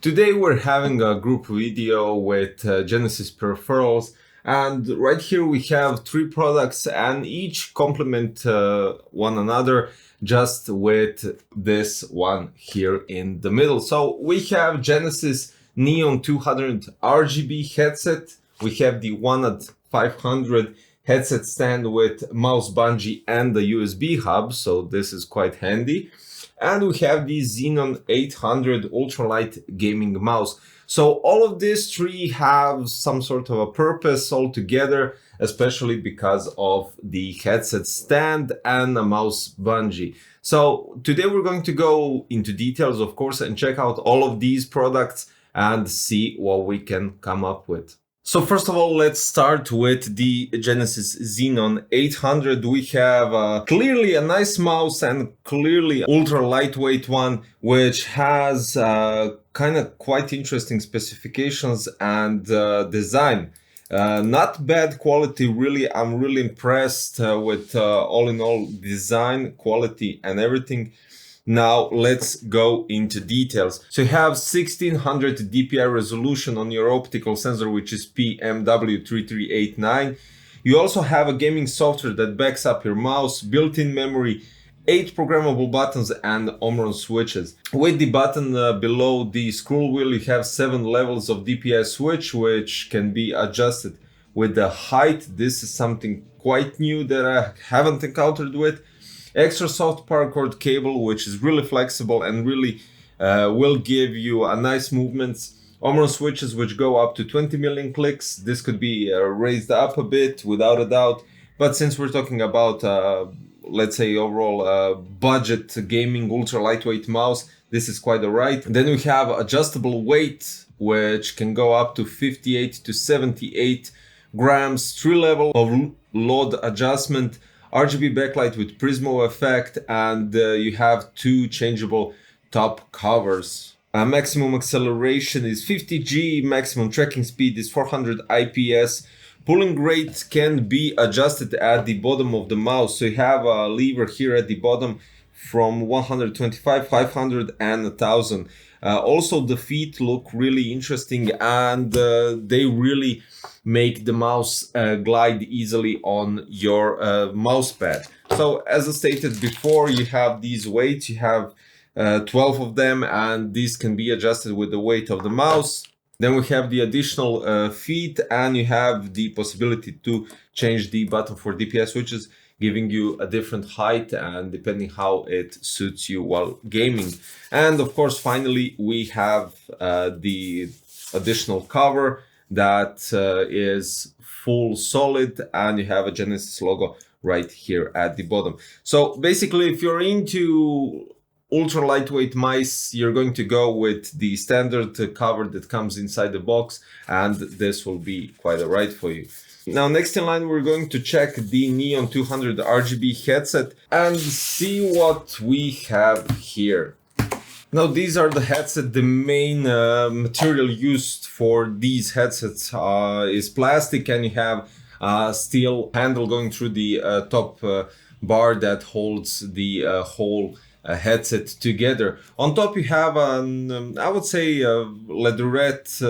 Today we're having a group video with Genesis peripherals, and right here we have three products and each complement one another just with this one here in the middle. So we have Genesis Neon 200 RGB headset, we have the Vanad 500 headset stand with mouse bungee and the USB hub, so this is quite handy. And we have the Xenon 800 ultralight gaming mouse. So all of these three have some sort of a purpose altogether, especially because of the headset stand and the mouse bungee. So today we're going to go into details, of course, and check out all of these products and see what we can come up with. So first of all, let's start with the Genesis Xenon 800. We have clearly a nice mouse and clearly ultra lightweight one, which has kind of quite interesting specifications and design. Not bad quality, really. I'm really impressed with all in all design, quality and everything. Now let's go into details. So you have 1600 dpi resolution on your optical sensor, which is PMW3389. You also have a gaming software that backs up your mouse, built-in memory, 8 programmable buttons and Omron switches. With the button below the scroll wheel, you have 7 levels of DPI switch, which can be adjusted with the height. This is something quite new that I haven't encountered with. Extra soft paracord cable, which is really flexible and really will give you a nice movements. Omron switches, which go up to 20 million clicks. This could be raised up a bit without a doubt. But since we're talking about, let's say, overall budget gaming ultra lightweight mouse, this is quite alright. Then we have adjustable weight, which can go up to 58 to 78 grams, 3 level of load adjustment, RGB backlight with Prismo effect, and you have 2 changeable top covers. Maximum acceleration is 50G, maximum tracking speed is 400 IPS. Pulling rate can be adjusted at the bottom of the mouse. So you have a lever here at the bottom from 125, 500 and 1000. Also the feet look really interesting, and they really make the mouse glide easily on your mouse pad. So as I stated before, you have these weights, you have 12 of them, and these can be adjusted with the weight of the mouse. Then we have the additional feet, and you have the possibility to change the button for DPI switches, giving you a different height and depending how it suits you while gaming. And of course, finally, we have the additional cover that is full solid, and you have a Genesis logo right here at the bottom. So basically, if you're into ultra lightweight mice, you're going to go with the standard cover that comes inside the box, and this will be quite alright for you. Now, next in line, we're going to check the Neon 200 RGB headset and see what we have here. Now, these are the headset. The main material used for these headsets is plastic, and you have a steel handle going through the top bar that holds the whole headset together. On top you have an, I would say, leatherette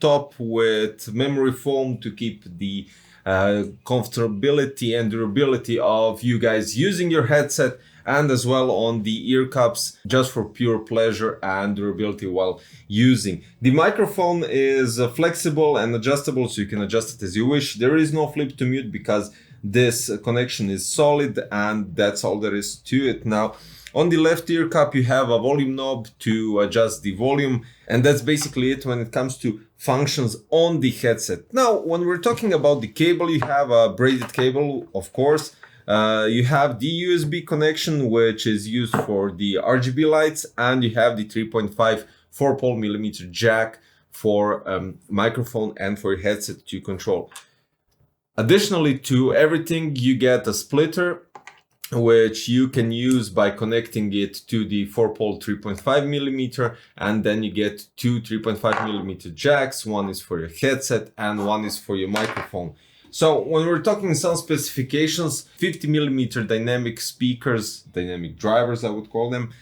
top with memory foam to keep the comfortability and durability of you guys using your headset, and as well on the ear cups just for pure pleasure and durability while using. The microphone is flexible and adjustable, so you can adjust it as you wish. There is no flip to mute because this connection is solid, and that's all there is to it. Now, on the left ear cup, you have a volume knob to adjust the volume, and that's basically it when it comes to functions on the headset. Now, when we're talking about the cable, you have a braided cable, of course. You have the USB connection, which is used for the RGB lights, and you have the 3.5 4-pole millimeter jack for microphone and for your headset to control. Additionally to everything, you get a splitter, which you can use by connecting it to the 4-pole 3.5 millimeter, and then you get 2 3.5 millimeter jacks. One is for your headset and one is for your microphone. So when we're talking some specifications, 50 millimeter dynamic speakers, dynamic drivers I would call them,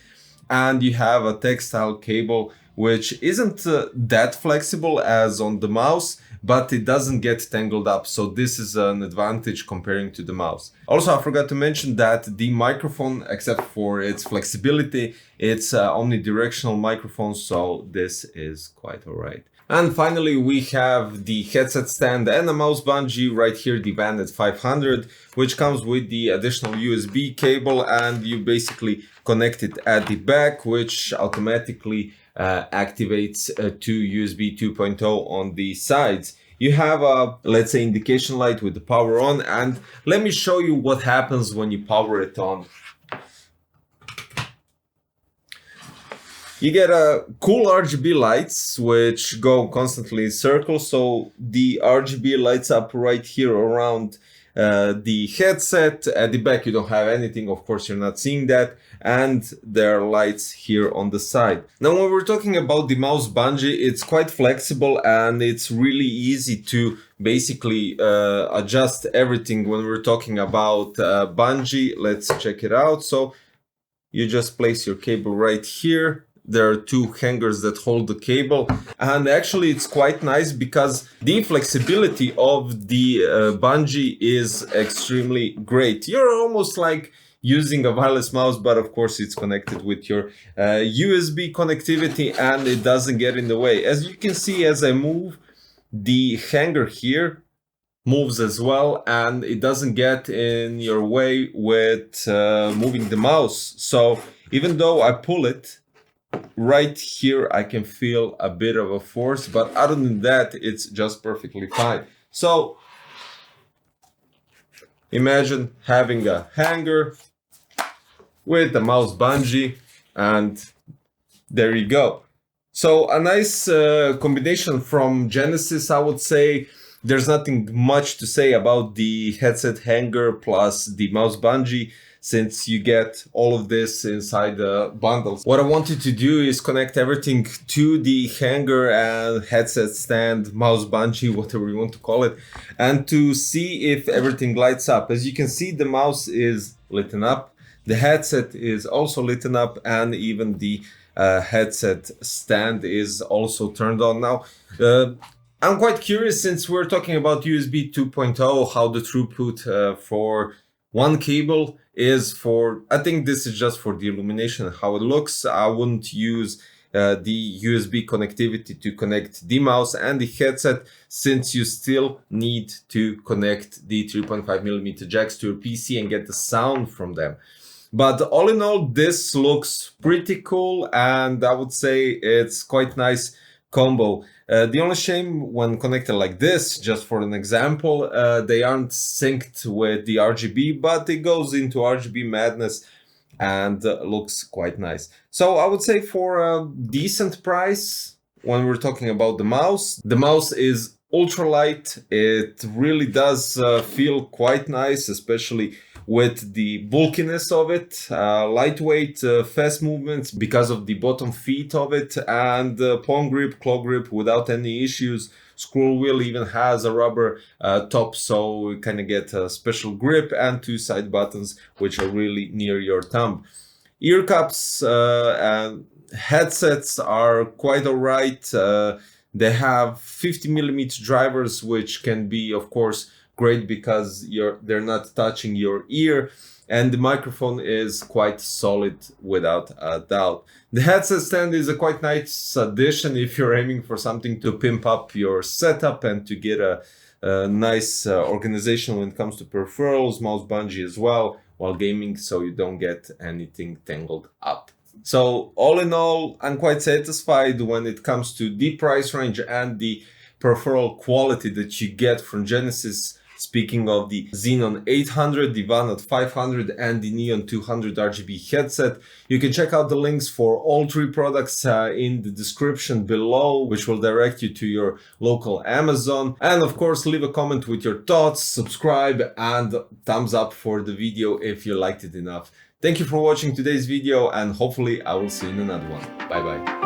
and you have a textile cable which isn't that flexible as on the mouse, but it doesn't get tangled up. So this is an advantage comparing to the mouse. Also, I forgot to mention that the microphone, except for its flexibility, it's omnidirectional microphone, so this is quite alright. And finally, we have the headset stand and a mouse bungee right here, the Vanad 500, which comes with the additional USB cable, and you basically connect it at the back, which automatically activates to USB 2.0 on the sides. You have a, let's say, indication light with the power on, and let me show you what happens when you power it on. You get a cool RGB lights which go constantly in circles, so the RGB lights up right here around the headset. At the back you don't have anything, of course you're not seeing that, and there are lights here on the side. Now when we're talking about the mouse bungee, it's quite flexible and it's really easy to basically adjust everything when we're talking about bungee. Let's check it out. So you just place your cable right here. There are two hangers that hold the cable, and actually it's quite nice because the flexibility of the bungee is extremely great. You're almost like using a wireless mouse, but of course it's connected with your USB connectivity and it doesn't get in the way. As you can see, as I move, the hanger here moves as well, and it doesn't get in your way with moving the mouse. So even though I pull it, right here I can feel a bit of a force, but other than that it's just perfectly fine. So imagine having a hanger with a mouse bungee, and there you go. So a nice combination from Genesis, I would say. There's nothing much to say about the headset hanger plus the mouse bungee, since you get all of this inside the bundles. What I wanted to do is connect everything to the hanger and headset stand, mouse bungee, whatever you want to call it, and to see if everything lights up. As you can see, the mouse is lit up, the headset is also lit up, and even the headset stand is also turned on. Now, I'm quite curious, since we're talking about USB 2.0, how the throughput for one cable is for, I think this is just for the illumination, how it looks. I wouldn't use the USB connectivity to connect the mouse and the headset, since you still need to connect the 3.5mm jacks to your PC and get the sound from them. But all in all, this looks pretty cool, and I would say it's quite nice combo. The only shame when connected like this, just for an example, they aren't synced with the RGB, but it goes into RGB madness and looks quite nice. So I would say for a decent price, when we're talking about the mouse is ultralight. It really does feel quite nice, especially with the bulkiness of it, lightweight, fast movements because of the bottom feet of it, and palm grip, claw grip without any issues. Scroll wheel even has a rubber top, so you kind of get a special grip, and two side buttons which are really near your thumb. Ear cups and headsets are quite alright. They have 50mm drivers, which can be, of course, great because they're not touching your ear, and the microphone is quite solid without a doubt. The headset stand is a quite nice addition if you're aiming for something to pimp up your setup and to get a nice organization when it comes to peripherals, mouse bungee as well while gaming, so you don't get anything tangled up. So all in all, I'm quite satisfied when it comes to the price range and the peripheral quality that you get from Genesis. Speaking of the Xenon 800, the Vanad 500 and the Neon 200 RGB headset, you can check out the links for all three products in the description below, which will direct you to your local Amazon. And of course, leave a comment with your thoughts, subscribe, and thumbs up for the video if you liked it enough. Thank you for watching today's video, and hopefully I will see you in another one. Bye bye.